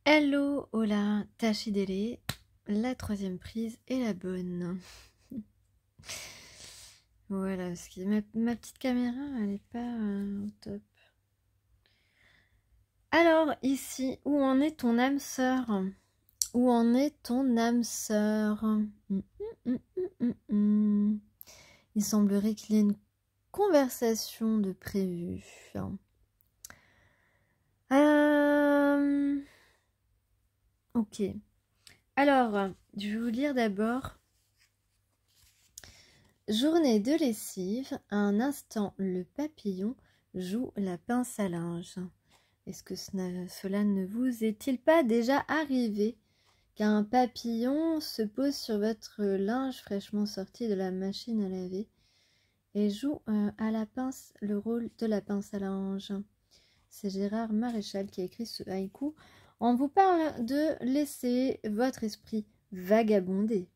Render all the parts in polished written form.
Hello, hola, Tachidele. La troisième prise est la bonne. Voilà, parce que ma petite caméra, elle n'est pas au top. Alors, ici, où en est ton âme sœur? Où en est ton âme sœur? Il semblerait qu'il y ait une conversation de prévu. Ok. Alors, je vais vous lire d'abord. Journée de lessive, à un instant le papillon joue la pince à linge. Est-ce que cela ne vous est-il pas déjà arrivé qu'un papillon se pose sur votre linge fraîchement sorti de la machine à laver et joue à la pince le rôle de la pince à linge? C'est Gérard Maréchal qui a écrit ce haïku. On vous parle de laisser votre esprit vagabonder.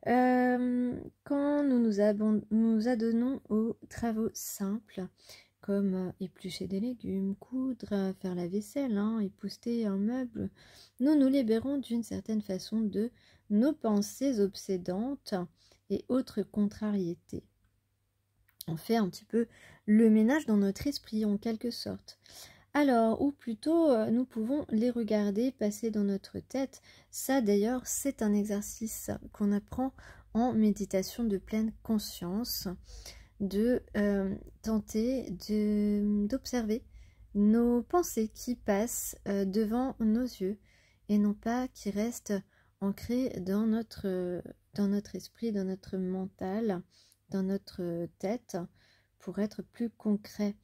Quand nous adonnons aux travaux simples, comme éplucher des légumes, coudre, faire la vaisselle, épousseter un meuble, nous nous libérons d'une certaine façon de nos pensées obsédantes et autres contrariétés. On fait un petit peu le ménage dans notre esprit en quelque sorte. Alors, ou plutôt, nous pouvons les regarder passer dans notre tête. Ça, d'ailleurs, c'est un exercice qu'on apprend en méditation de pleine conscience, de tenter d'observer nos pensées qui passent devant nos yeux et non pas qui restent ancrées dans notre esprit, dans notre mental, dans notre tête, pour être plus concret.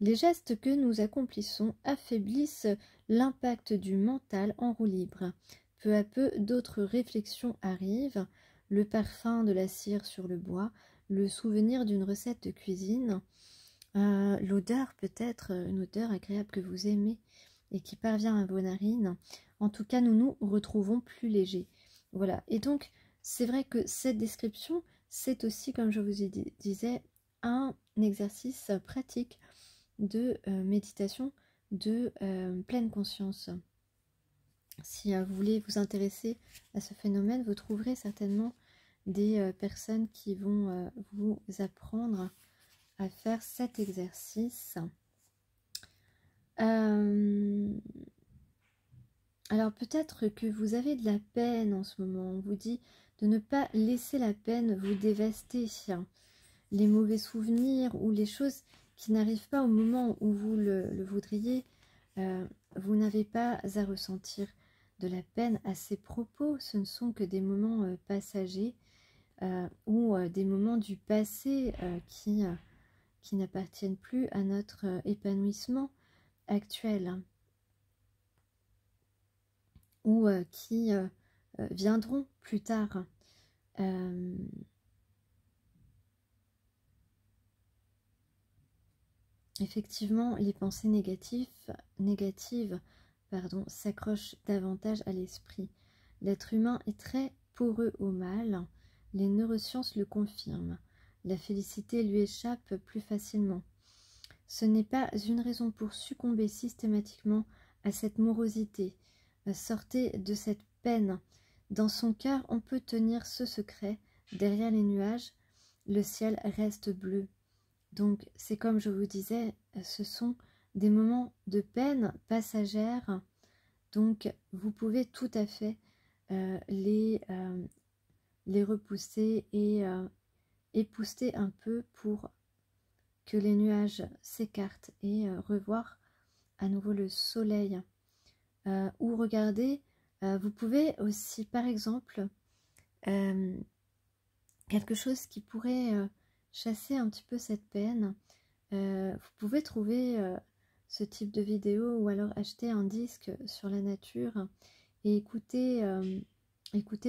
Les gestes que nous accomplissons affaiblissent l'impact du mental en roue libre. Peu à peu, d'autres réflexions arrivent, le parfum de la cire sur le bois, le souvenir d'une recette de cuisine, l'odeur peut-être, une odeur agréable que vous aimez et qui parvient à vos narines. En tout cas, nous nous retrouvons plus légers. Voilà, et donc c'est vrai que cette description, c'est aussi, comme je vous disais, un exercice pratique de méditation de pleine conscience. Si vous voulez vous intéresser à ce phénomène, vous trouverez certainement des personnes qui vont vous apprendre à faire cet exercice. Alors peut-être que vous avez de la peine en ce moment. On vous dit de ne pas laisser la peine vous dévaster. Les mauvais souvenirs ou les choses qui n'arrivent pas au moment où vous le voudriez, vous n'avez pas à ressentir de la peine à ces propos. Ce ne sont que des moments passagers ou des moments du passé qui n'appartiennent plus à notre épanouissement actuel ou qui viendront plus tard. Effectivement, les pensées négatives s'accrochent davantage à l'esprit. L'être humain est très poreux au mal, les neurosciences le confirment. La félicité lui échappe plus facilement. Ce n'est pas une raison pour succomber systématiquement à cette morosité. Sortez de cette peine. Dans son cœur, on peut tenir ce secret. Derrière les nuages, le ciel reste bleu. Donc, c'est comme je vous disais, ce sont des moments de peine passagère. Donc, vous pouvez tout à fait les repousser et épousseter un peu pour que les nuages s'écartent et revoir à nouveau le soleil. Ou regardez, vous pouvez aussi, par exemple, quelque chose qui pourrait chasser un petit peu cette peine. Vous pouvez trouver ce type de vidéo ou alors acheter un disque sur la nature et écouter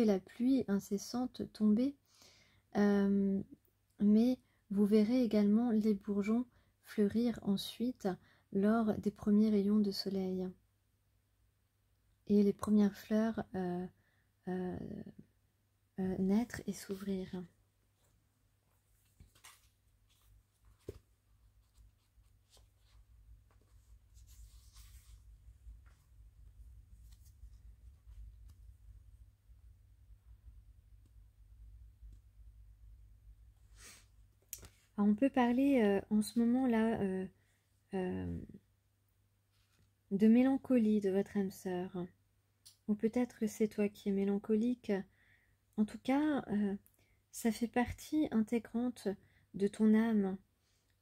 la pluie incessante tomber. Mais vous verrez également les bourgeons fleurir ensuite lors des premiers rayons de soleil et les premières fleurs naître et s'ouvrir. Alors, on peut parler en ce moment-là de mélancolie de votre âme sœur. Ou peut-être que c'est toi qui es mélancolique. En tout cas, ça fait partie intégrante de ton âme.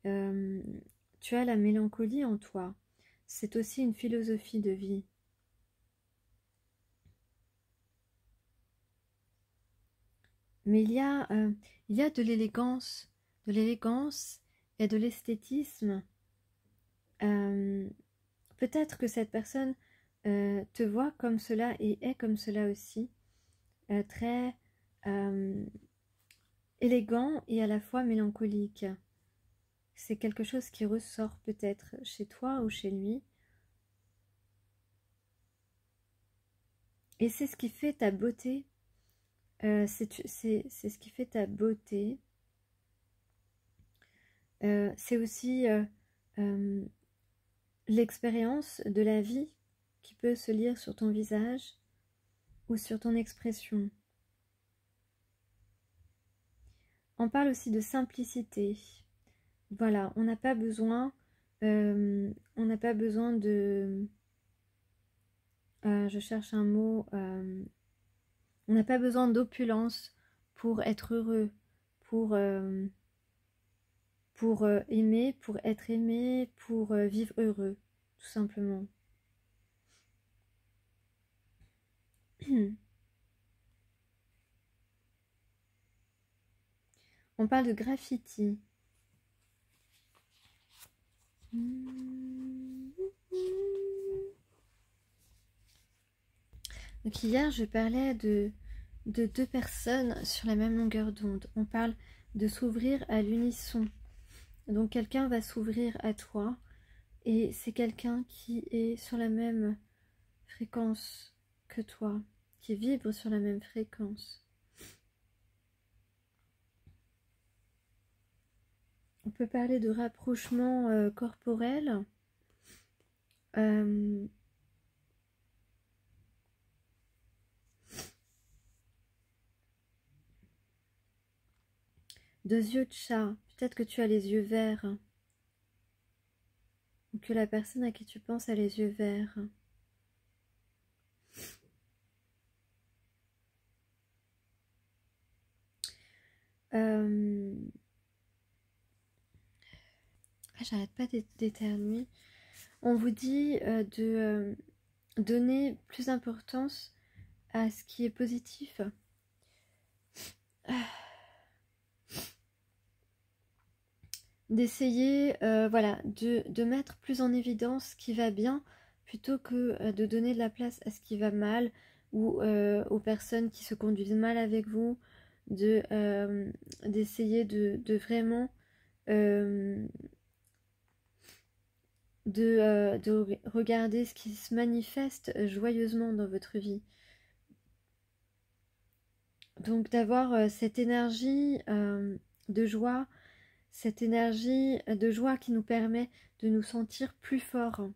Tu as la mélancolie en toi. C'est aussi une philosophie de vie. Mais il y a de l'élégance et de l'esthétisme. Peut-être que cette personne te voit comme cela et est comme cela aussi, très élégant et à la fois mélancolique. C'est quelque chose qui ressort peut-être chez toi ou chez lui. Et c'est ce qui fait ta beauté. C'est ce qui fait ta beauté. C'est aussi l'expérience de la vie qui peut se lire sur ton visage ou sur ton expression. On parle aussi de simplicité. Voilà, on n'a pas besoin de... je cherche un mot. On n'a pas besoin d'opulence pour être heureux, pour aimer, pour être aimé, pour vivre heureux, tout simplement. On parle de graffiti. Donc hier, je parlais de deux personnes sur la même longueur d'onde. On parle de s'ouvrir à l'unisson. Donc quelqu'un va s'ouvrir à toi et c'est quelqu'un qui est sur la même fréquence que toi, qui vibre sur la même fréquence. On peut parler de rapprochement corporel. De yeux de chat. Peut-être que tu as les yeux verts. Ou que la personne à qui tu penses a les yeux verts. J'arrête pas d'éternuer. On vous dit de donner plus d'importance à ce qui est positif. D'essayer voilà, de mettre plus en évidence ce qui va bien plutôt que de donner de la place à ce qui va mal ou aux personnes qui se conduisent mal avec vous, d'essayer de vraiment de regarder ce qui se manifeste joyeusement dans votre vie. Donc d'avoir cette énergie de joie, cette énergie de joie qui nous permet de nous sentir plus forts.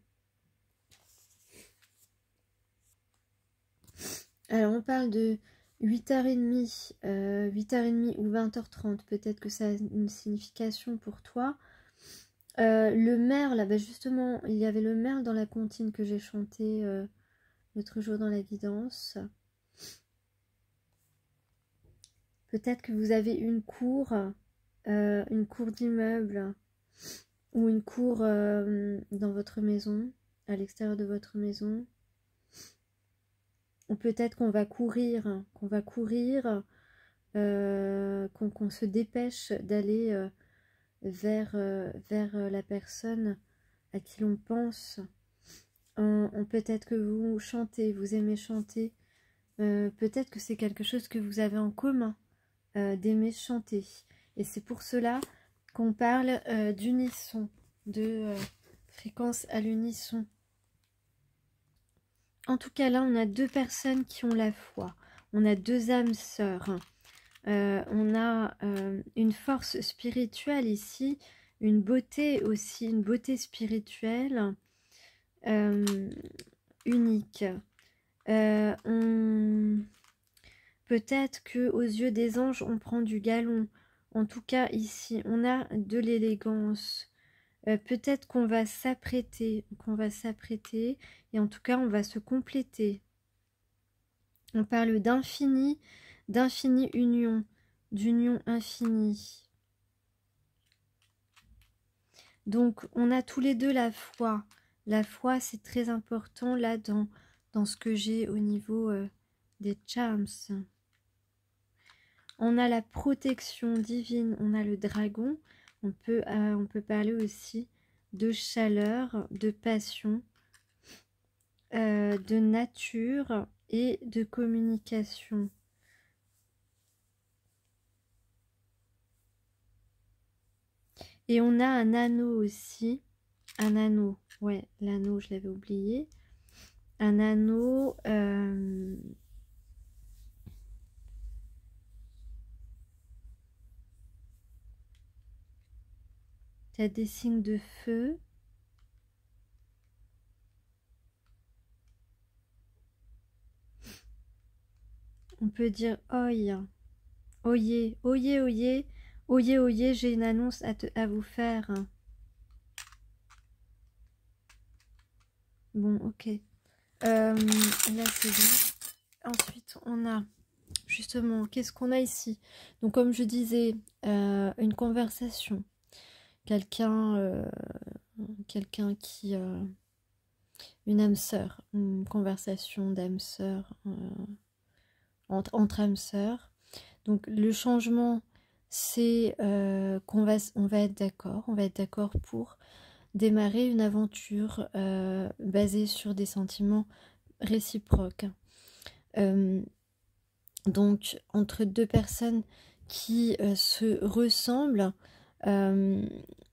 Alors on parle de 8h30, 8h30 ou 20h30, peut-être que ça a une signification pour toi. Le merle, là, bah justement, il y avait le merle dans la comptine que j'ai chanté l'autre jour dans la guidance. Peut-être que vous avez une cour d'immeuble ou une cour dans votre maison, à l'extérieur de votre maison. Ou peut-être qu'on va courir, qu'on se dépêche d'aller vers la personne à qui l'on pense. Peut-être que vous chantez, vous aimez chanter. Peut-être que c'est quelque chose que vous avez en commun, d'aimer chanter. Et c'est pour cela qu'on parle d'unisson, de fréquence à l'unisson. En tout cas, là, on a deux personnes qui ont la foi. On a deux âmes sœurs. On a une force spirituelle ici, une beauté aussi, une beauté spirituelle unique. Peut-être que aux yeux des anges, on prend du galon. En tout cas, ici, on a de l'élégance. Peut-être qu'on va s'apprêter, et en tout cas, on va se compléter. On parle d'infini union, d'union infinie. Donc, on a tous les deux la foi. La foi, c'est très important là dans ce que j'ai au niveau des charms. On a la protection divine, on a le dragon. On peut parler aussi de chaleur, de passion, de nature et de communication. Et on a un anneau aussi. Un anneau, ouais, l'anneau, je l'avais oublié. Un anneau... tu as des signes de feu. On peut dire oi, oyez, oyez, oyez, oyez, oyez, j'ai une annonce à vous faire. Bon, ok. Là, c'est bon. Ensuite, on a justement, qu'est-ce qu'on a ici? Donc, comme je disais, une conversation. Quelqu'un qui... une âme sœur. Une conversation d'âme sœur. Entre âmes sœurs. Donc, le changement, c'est qu'on va être d'accord. On va être d'accord pour démarrer une aventure basée sur des sentiments réciproques. Donc, entre deux personnes qui se ressemblent,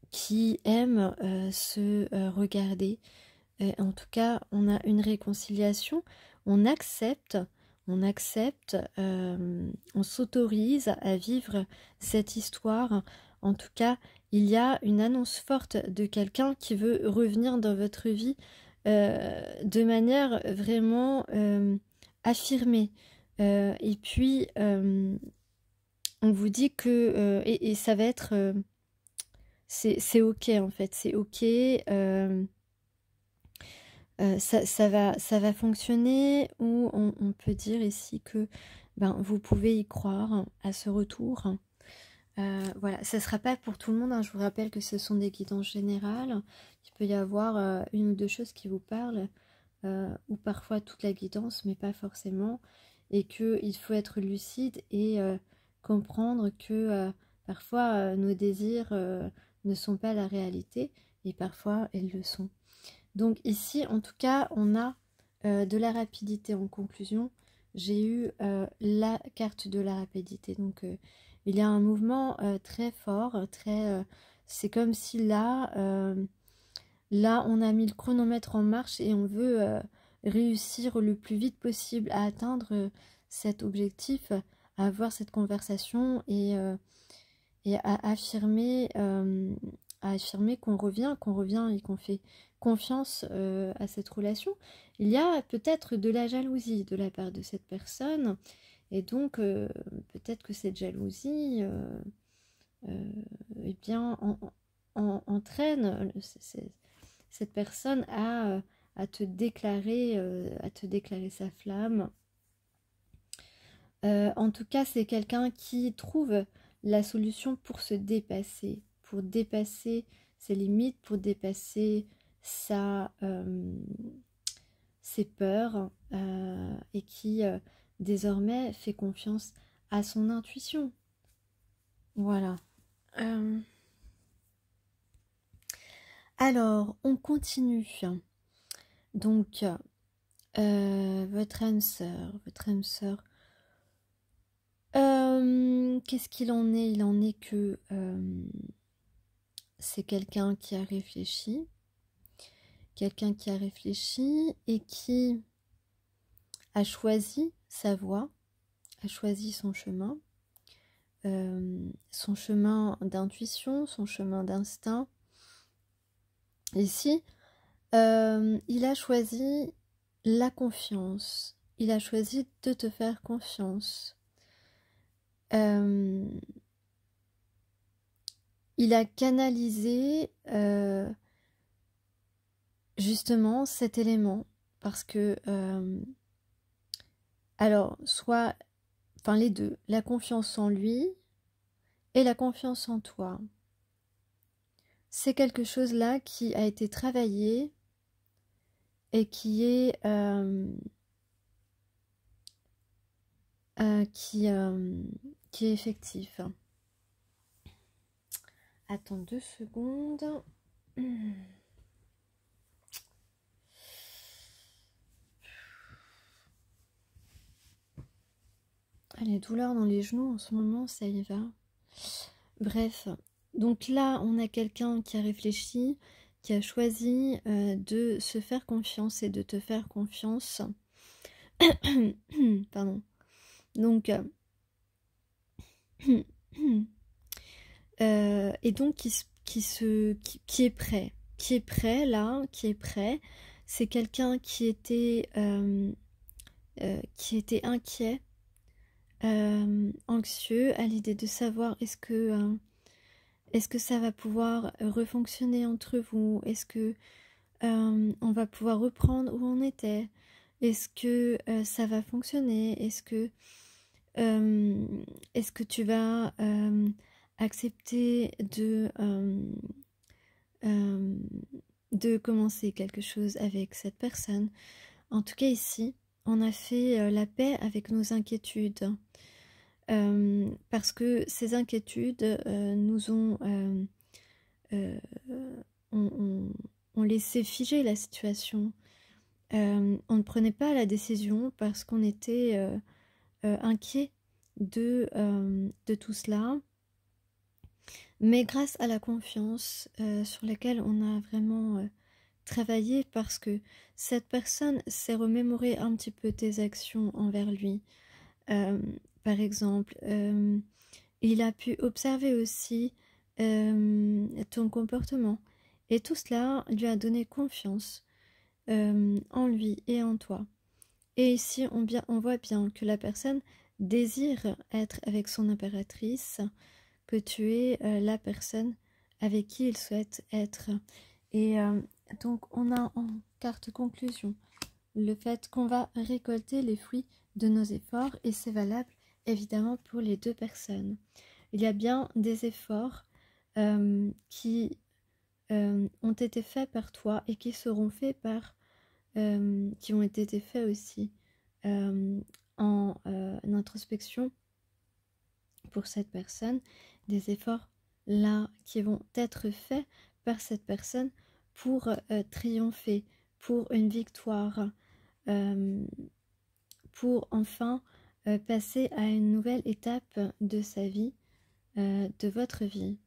qui aiment se regarder. En tout cas, on a une réconciliation, on accepte, on s'autorise à vivre cette histoire. En tout cas, il y a une annonce forte de quelqu'un qui veut revenir dans votre vie de manière vraiment affirmée. Et puis, on vous dit que... et ça va être... c'est ok en fait, c'est ok. Ça va fonctionner, ou on peut dire ici que vous pouvez y croire à ce retour. Voilà, ça ne sera pas pour tout le monde, hein. Je vous rappelle que ce sont des guidances générales. Il peut y avoir une ou deux choses qui vous parlent, ou parfois toute la guidance, mais pas forcément. Et qu'il faut être lucide et comprendre que parfois nos désirs ne sont pas la réalité, et parfois ils le sont. Donc ici, en tout cas, on a de la rapidité. En conclusion, j'ai eu la carte de la rapidité. Donc il y a un mouvement très fort, c'est comme si là, on a mis le chronomètre en marche et on veut réussir le plus vite possible à atteindre cet objectif, à avoir cette conversation et à affirmer qu'on revient et qu'on fait confiance à cette relation. Il y a peut-être de la jalousie de la part de cette personne, et donc peut-être que cette jalousie eh bien entraîne cette personne à te déclarer sa flamme. En tout cas, c'est quelqu'un qui trouve la solution pour se dépasser, pour dépasser ses limites, pour dépasser ses peurs, et qui désormais fait confiance à son intuition. Voilà. Alors, on continue. Donc, votre âme sœur, qu'est-ce qu'il en est? Il en est que c'est quelqu'un qui a réfléchi, et qui a choisi sa voie, a choisi son chemin d'intuition, son chemin d'instinct. Ici, il a choisi la confiance, il a choisi de te faire confiance. il a canalisé justement cet élément parce que alors soit enfin les deux, la confiance en lui et la confiance en toi. C'est quelque chose là qui a été travaillé et qui est effectif. Attends 2 secondes. Les douleurs dans les genoux en ce moment, ça y va. Bref, donc là, on a quelqu'un qui a réfléchi, qui a choisi de se faire confiance et de te faire confiance. Pardon. Donc, et donc qui est prêt. Qui est prêt là, qui est prêt. C'est quelqu'un qui était inquiet, anxieux à l'idée de savoir est-ce que ça va pouvoir refonctionner entre vous, est-ce que on va pouvoir reprendre où on était, est-ce que ça va fonctionner, est-ce que tu vas accepter de commencer quelque chose avec cette personne. En tout cas ici, on a fait la paix avec nos inquiétudes. Parce que ces inquiétudes nous ont laissé figer la situation. On ne prenait pas la décision parce qu'on était inquiet de tout cela. Mais grâce à la confiance sur laquelle on a vraiment travaillé, parce que cette personne s'est remémoré un petit peu tes actions envers lui. Par exemple, il a pu observer aussi ton comportement. Et tout cela lui a donné confiance en lui et en toi. Et ici, on voit bien que la personne désire être avec son impératrice, que tu es la personne avec qui il souhaite être. Et donc, on a en carte conclusion le fait qu'on va récolter les fruits de nos efforts, et c'est valable évidemment pour les deux personnes. Il y a bien des efforts qui ont été faits par toi et qui seront faits par qui ont été faits aussi en introspection pour cette personne, des efforts là qui vont être faits par cette personne pour triompher, pour une victoire, pour enfin passer à une nouvelle étape de sa vie, de votre vie.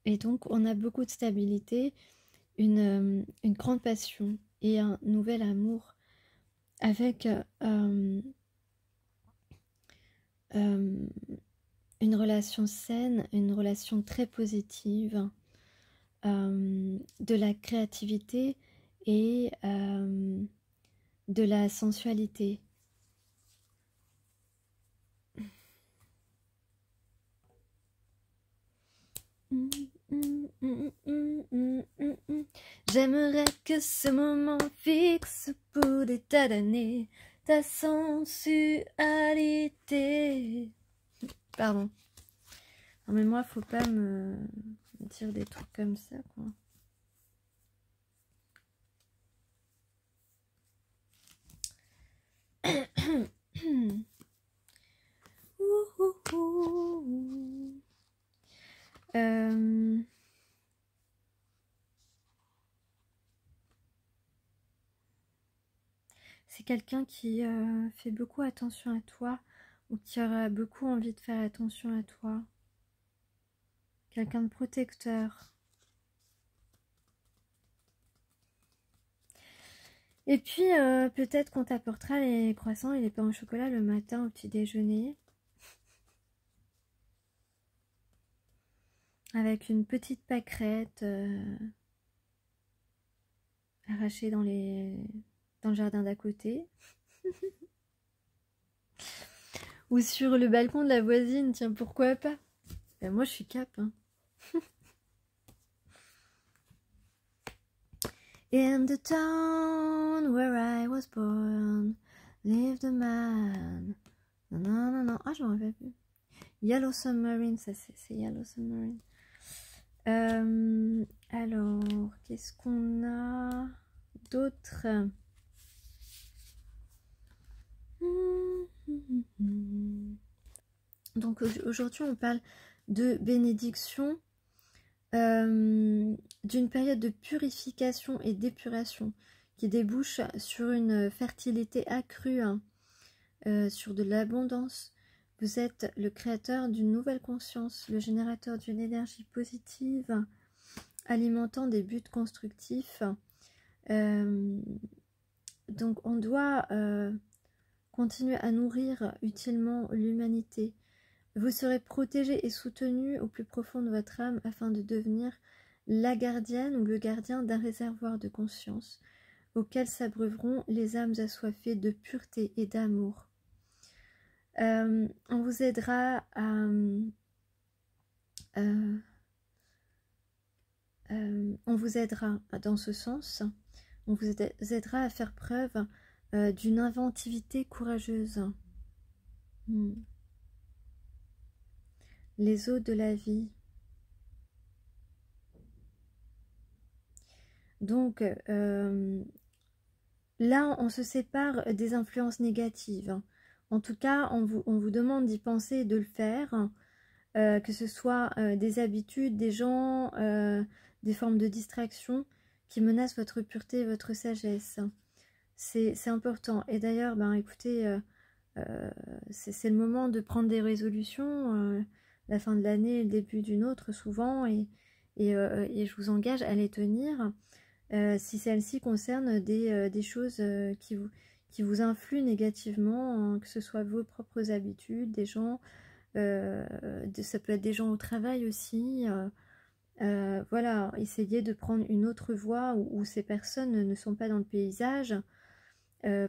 Et donc on a beaucoup de stabilité, une grande passion et un nouvel amour avec une relation saine, une relation très positive, de la créativité et de la sensualité. J'aimerais que ce moment fixe pour des tas d'années ta sensualité. Pardon. Non mais moi, faut pas me dire des trucs comme ça, quoi. C'est quelqu'un qui fait beaucoup attention à toi, ou qui aura beaucoup envie de faire attention à toi. Quelqu'un de protecteur. Et puis, peut-être qu'on t'apportera les croissants et les pains au chocolat le matin au petit déjeuner. Avec une petite pâquerette arrachée dans le jardin d'à côté. Ou sur le balcon de la voisine, tiens, pourquoi pas. Moi, je suis Cap. Hein. In the town where I was born, lived a man. Non, non, non, non. Ah, je m'en rappelle plus. Yellow Submarine, ça c'est Yellow Submarine. Alors, qu'est-ce qu'on a d'autre? Donc aujourd'hui, on parle de bénédiction, d'une période de purification et d'épuration qui débouche sur une fertilité accrue, hein, sur de l'abondance. Vous êtes le créateur d'une nouvelle conscience, le générateur d'une énergie positive, alimentant des buts constructifs. Donc on doit continuer à nourrir utilement l'humanité. Vous serez protégé et soutenu au plus profond de votre âme afin de devenir la gardienne ou le gardien d'un réservoir de conscience auquel s'abreuveront les âmes assoiffées de pureté et d'amour. On vous aidera à on vous aidera dans ce sens. On vous aidera à faire preuve d'une inventivité courageuse. Les eaux de la vie. Donc, là, on se sépare des influences négatives. En tout cas, on vous demande d'y penser et de le faire, que ce soit des habitudes, des gens, des formes de distraction qui menacent votre pureté et votre sagesse. C'est important. Et d'ailleurs, ben, écoutez, c'est le moment de prendre des résolutions, la fin de l'année, le début d'une autre souvent, et je vous engage à les tenir. Si celles-ci concernent des choses qui vous influent négativement, hein, que ce soit vos propres habitudes, des gens, ça peut être des gens au travail aussi. Voilà, essayez de prendre une autre voie où ces personnes ne sont pas dans le paysage,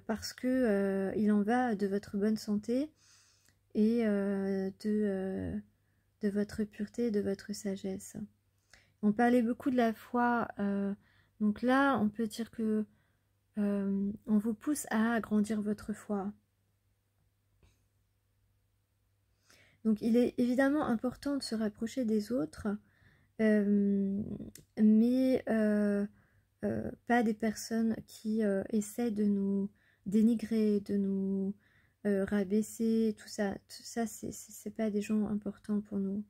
parce que il en va de votre bonne santé et de votre pureté et de votre sagesse. On parlait beaucoup de la foi. Donc là, on peut dire que on vous pousse à agrandir votre foi. Donc il est évidemment important de se rapprocher des autres, mais pas des personnes qui essaient de nous dénigrer, de nous rabaisser, tout ça. Tout ça, c'est pas des gens importants pour nous.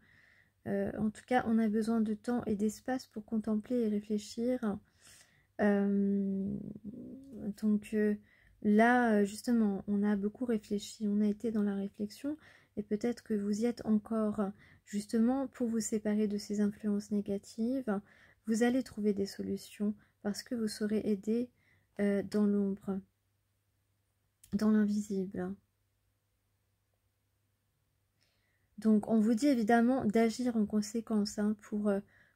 En tout cas, on a besoin de temps et d'espace pour contempler et réfléchir. Donc là, justement, on a beaucoup réfléchi, on a été dans la réflexion, et peut-être que vous y êtes encore, justement, pour vous séparer de ces influences négatives. Vous allez trouver des solutions parce que vous serez aidé dans l'ombre, dans l'invisible. Donc on vous dit évidemment d'agir en conséquence, hein, pour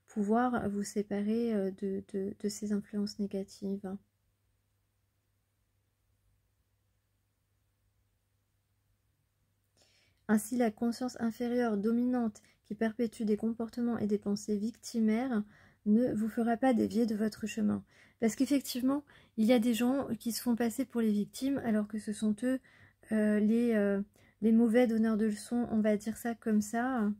pouvoir vous séparer de ces influences négatives. Ainsi, la conscience inférieure dominante qui perpétue des comportements et des pensées victimaires ne vous fera pas dévier de votre chemin. Parce qu'effectivement, il y a des gens qui se font passer pour les victimes alors que ce sont eux les mauvais donneurs de leçons, on va dire ça comme ça.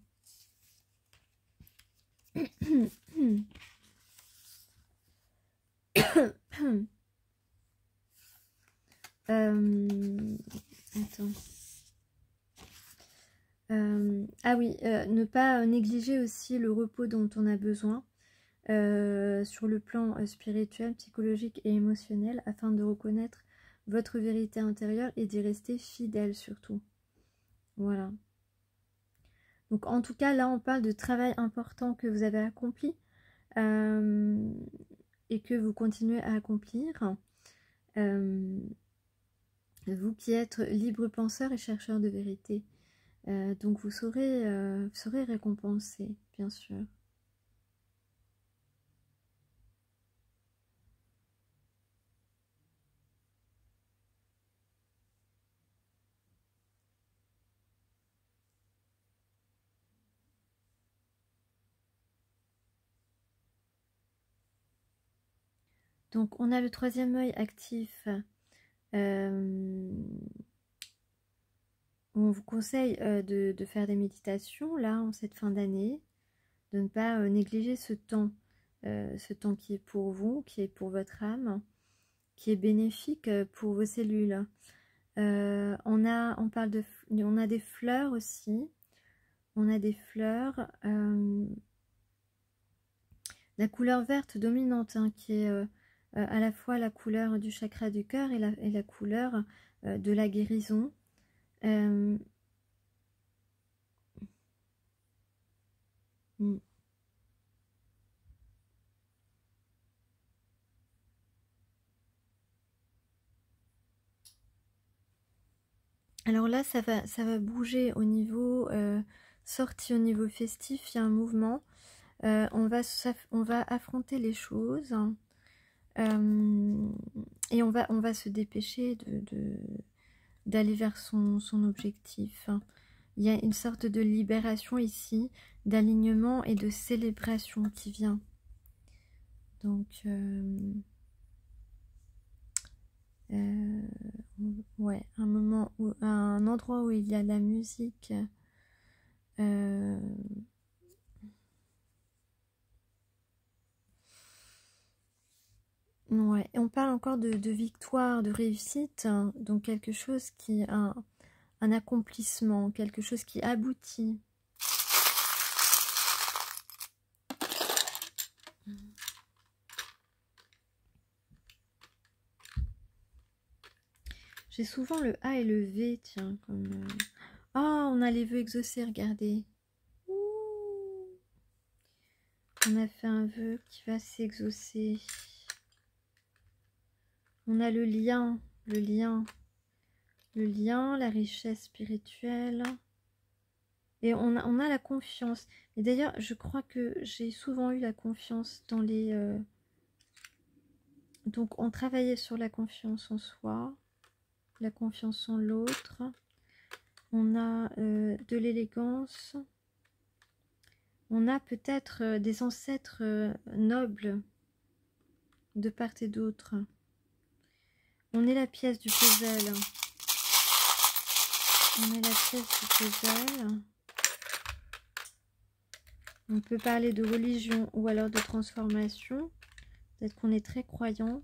Attends. Ah oui, ne pas négliger aussi le repos dont on a besoin sur le plan spirituel, psychologique et émotionnel afin de reconnaître votre vérité intérieure et d'y rester fidèle surtout. Voilà. Donc en tout cas, là on parle de travail important que vous avez accompli et que vous continuez à accomplir. Vous qui êtes libre penseur et chercheur de vérité. Donc vous serez récompensé, bien sûr. Donc, on a le troisième œil actif. On vous conseille de faire des méditations, là, en cette fin d'année, de ne pas négliger ce temps qui est pour vous, qui est pour votre âme, qui est bénéfique pour vos cellules. On a des fleurs aussi. On a des fleurs. La couleur verte dominante, hein, qui est à la fois la couleur du chakra du cœur et la couleur de la guérison. Mm. Alors là, ça va bouger au niveau sortie, au niveau festif. Il y a un mouvement. On va affronter les choses et on va se dépêcher d'aller vers son objectif. Il y a une sorte de libération ici, d'alignement et de célébration qui vient. Donc, ouais, un endroit où il y a la musique. Ouais, et on parle encore de victoire, de réussite, hein, donc quelque chose qui a un accomplissement, quelque chose qui aboutit. J'ai souvent le A et le V, tiens, comme... Ah, on a les vœux exaucés, regardez. Ouh. On a fait un vœu qui va s'exaucer. On a le lien, la richesse spirituelle. Et on a la confiance. Et d'ailleurs, je crois que j'ai souvent eu la confiance dans les... Donc, on travaillait sur la confiance en soi, la confiance en l'autre. On a de l'élégance. On a peut-être des ancêtres nobles de part et d'autre. On est la pièce du puzzle. On est la pièce du puzzle. On peut parler de religion ou alors de transformation. Peut-être qu'on est très croyant.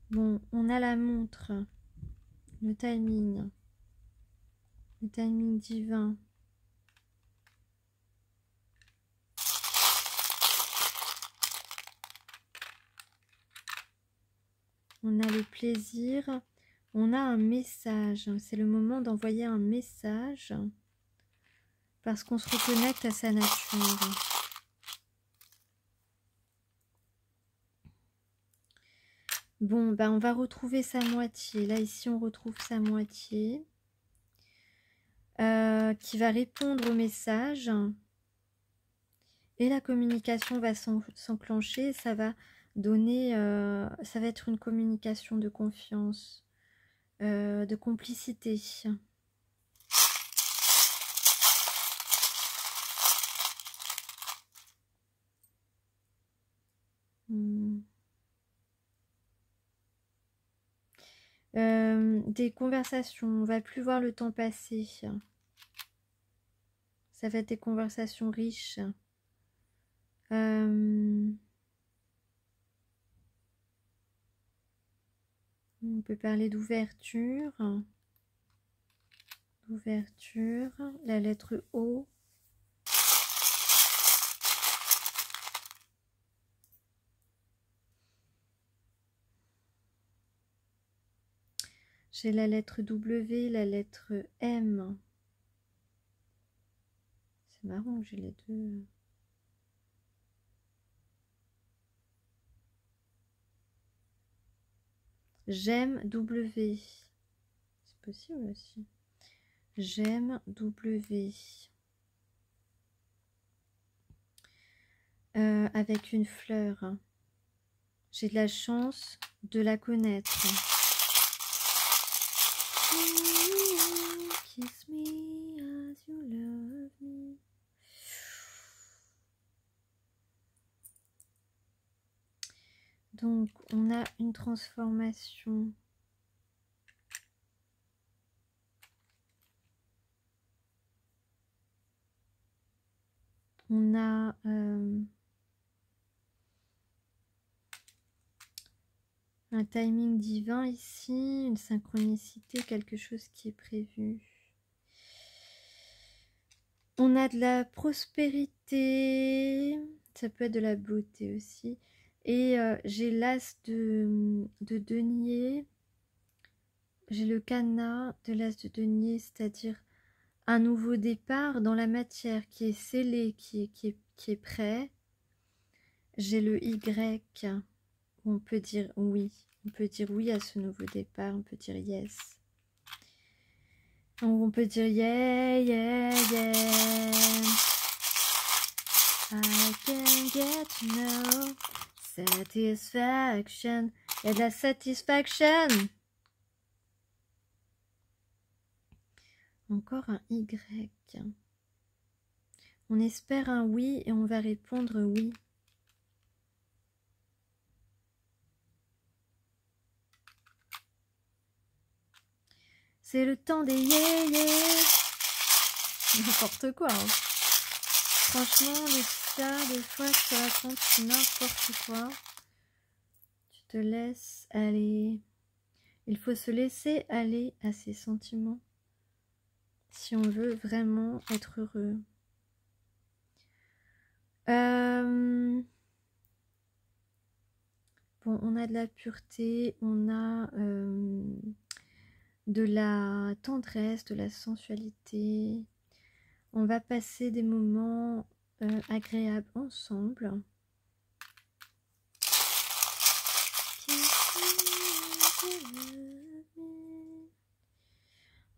Bon, on a la montre. Le timing divin. On a le plaisir. On a un message. C'est le moment d'envoyer un message. Parce qu'on se reconnecte à sa nature. Bon, ben on va retrouver sa moitié. Là, ici, on retrouve sa moitié. Qui va répondre au message. Et la communication va s'enclencher. Ça va donner... ça va être une communication de confiance. De complicité. Des conversations, on va plus voir le temps passer. Ça va être des conversations riches. On peut parler d'ouverture. La lettre O. J'ai la lettre W, la lettre M. C'est marrant que j'ai les deux. J'aime W. C'est possible aussi. J'aime W. Avec une fleur. J'ai de la chance de la connaître. Kiss me as you love me. Donc, on a une transformation. On a un timing divin ici, une synchronicité, quelque chose qui est prévu. On a de la prospérité, ça peut être de la beauté aussi. Et j'ai l'as de denier, j'ai le cadenas de l'as de denier, c'est-à-dire un nouveau départ dans la matière qui est scellé, qui est prêt. J'ai le Y, où on peut dire oui. On peut dire oui à ce nouveau départ, on peut dire yes. On peut dire yeah, yeah, yeah. I can get to know satisfaction. Il y a de la satisfaction. Encore un Y. On espère un oui et on va répondre oui. C'est le temps des yéyés. N'importe quoi. Hein. Franchement, les ça, des fois, je te raconte n'importe quoi. Tu te laisses aller. Il faut se laisser aller à ses sentiments si on veut vraiment être heureux. Bon, on a de la pureté, on a de la tendresse, de la sensualité. On va passer des moments agréables ensemble.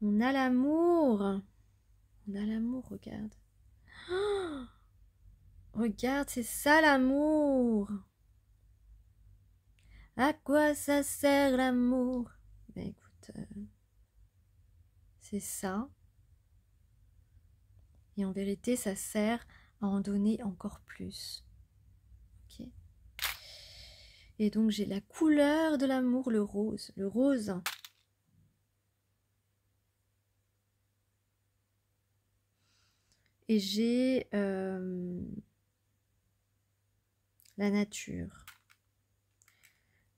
On a l'amour. On a l'amour, regarde. Oh, regarde, c'est ça l'amour. À quoi ça sert l'amour? Ben écoute, c'est ça. Et en vérité, ça sert à en donner encore plus. Ok. Et donc, j'ai la couleur de l'amour, le rose. Le rose. Et j'ai la nature.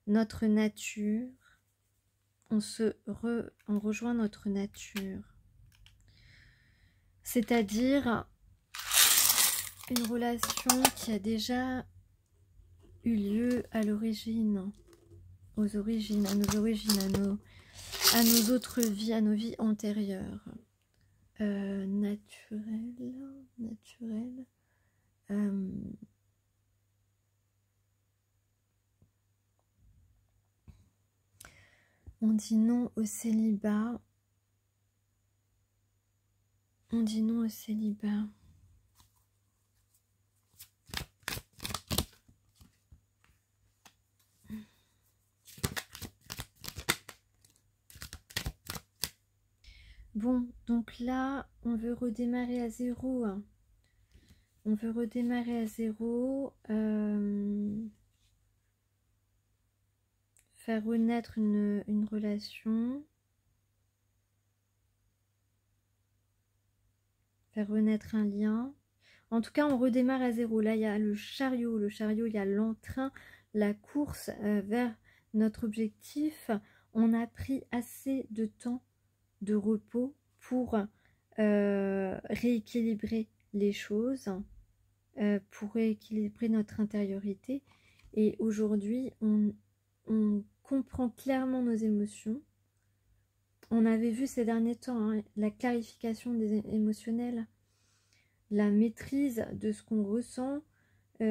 Notre nature. On rejoint notre nature. C'est-à-dire une relation qui a déjà eu lieu à l'origine, à nos origines, à nos autres vies, à nos vies antérieures. Naturel. On dit non au célibat. On dit non au célibat. Bon, donc là, on veut redémarrer à zéro. Hein. On veut redémarrer à zéro. Faire renaître une relation. Faire renaître un lien. En tout cas, on redémarre à zéro. Là, il y a le chariot. Le chariot, il y a l'entrain, la course vers notre objectif. On a pris assez de temps de repos pour rééquilibrer les choses, pour rééquilibrer notre intériorité. Et aujourd'hui, on comprend clairement nos émotions. On avait vu ces derniers temps hein, la clarification des émotionnels, la maîtrise de ce qu'on ressent. Et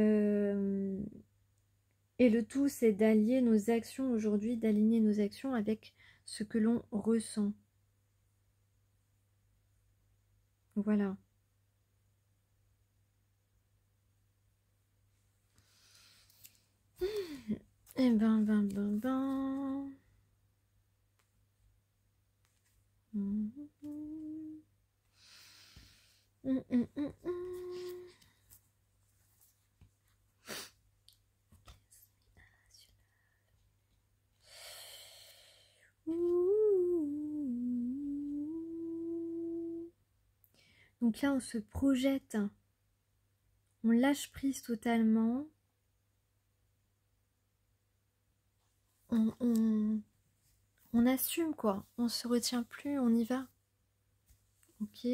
le tout, c'est d'allier nos actions aujourd'hui, d'aligner nos actions avec ce que l'on ressent. Voilà. Et ben. Donc là, on se projette, on lâche prise totalement. On assume quoi, on se retient plus, on y va. Ok.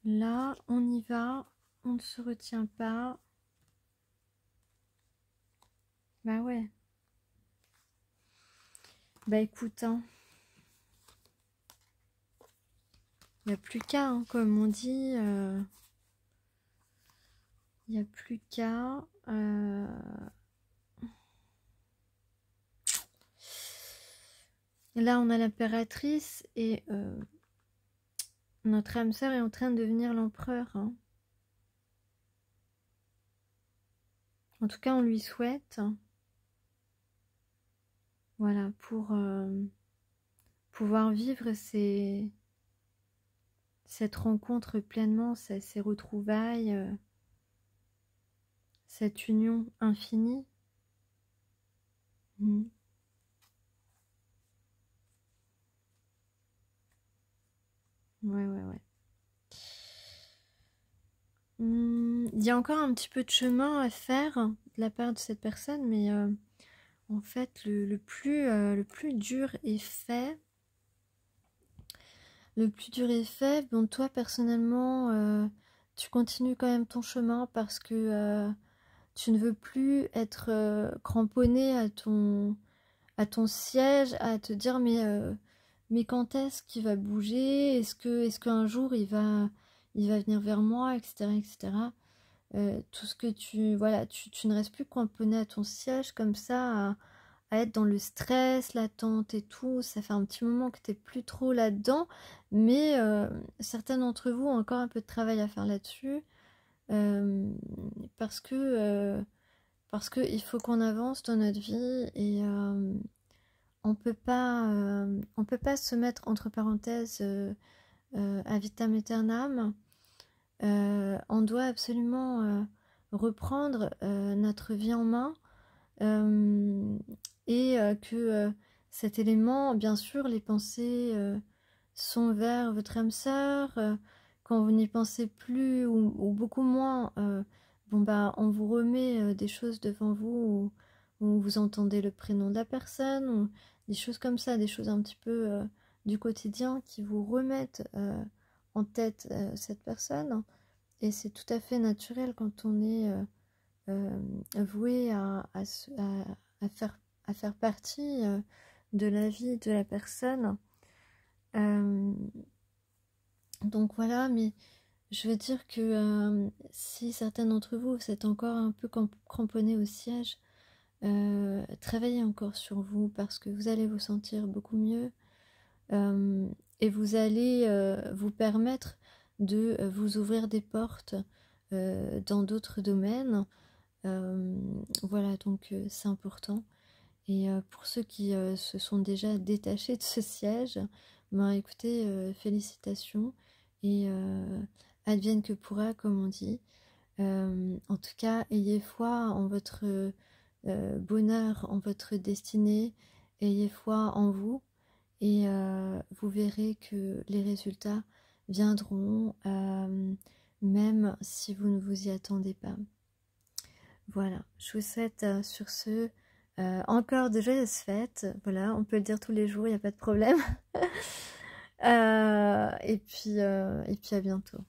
Là, on y va, on ne se retient pas. Bah ouais. Bah écoute, hein. Il n'y a plus qu'à, hein, comme on dit. Il n'y a plus qu'à. Là, on a l'impératrice et notre âme sœur est en train de devenir l'empereur. Hein. En tout cas, on lui souhaite. Voilà, pour pouvoir vivre cette rencontre pleinement, ces retrouvailles, cette union infinie. Mmh. Ouais. Il y a encore un petit peu de chemin à faire de la part de cette personne, mais en fait, le plus dur est fait. Le plus dur est fait. Bon, toi, personnellement, tu continues quand même ton chemin parce que tu ne veux plus être cramponné à ton siège, à te dire mais quand est-ce qu'il va bouger? Est-ce qu'un jour il va venir vers moi, etc., etc. Tout ce que tu ne restes plus cramponné à ton siège comme ça, à être dans le stress, l'attente et tout. Ça fait un petit moment que tu n'es plus trop là-dedans, mais certains d'entre vous ont encore un peu de travail à faire là-dessus, parce que il faut qu'on avance dans notre vie et on peut pas se mettre entre parenthèses à vitam aeternam. On doit absolument reprendre notre vie en main et que cet élément, bien sûr, les pensées sont vers votre âme sœur. Quand vous n'y pensez plus ou beaucoup moins, bon bah on vous remet des choses devant vous où vous entendez le prénom de la personne ou des choses comme ça, des choses un petit peu du quotidien qui vous remettent en tête cette personne. Et c'est tout à fait naturel quand on est voué à faire partie de la vie de la personne. Donc voilà, mais je veux dire que si certains d'entre vous êtes encore un peu cramponnés au siège, travaillez encore sur vous parce que vous allez vous sentir beaucoup mieux et vous allez vous permettre de vous ouvrir des portes dans d'autres domaines. Voilà, donc c'est important. Et pour ceux qui se sont déjà détachés de ce siège, ben écoutez, félicitations et advienne que pourra, comme on dit. En tout cas, ayez foi en votre bonheur, en votre destinée, ayez foi en vous et vous verrez que les résultats viendront même si vous ne vous y attendez pas. Voilà, je vous souhaite sur ce encore de joyeuses fêtes. Voilà, on peut le dire tous les jours, il n'y a pas de problème. Et puis à bientôt.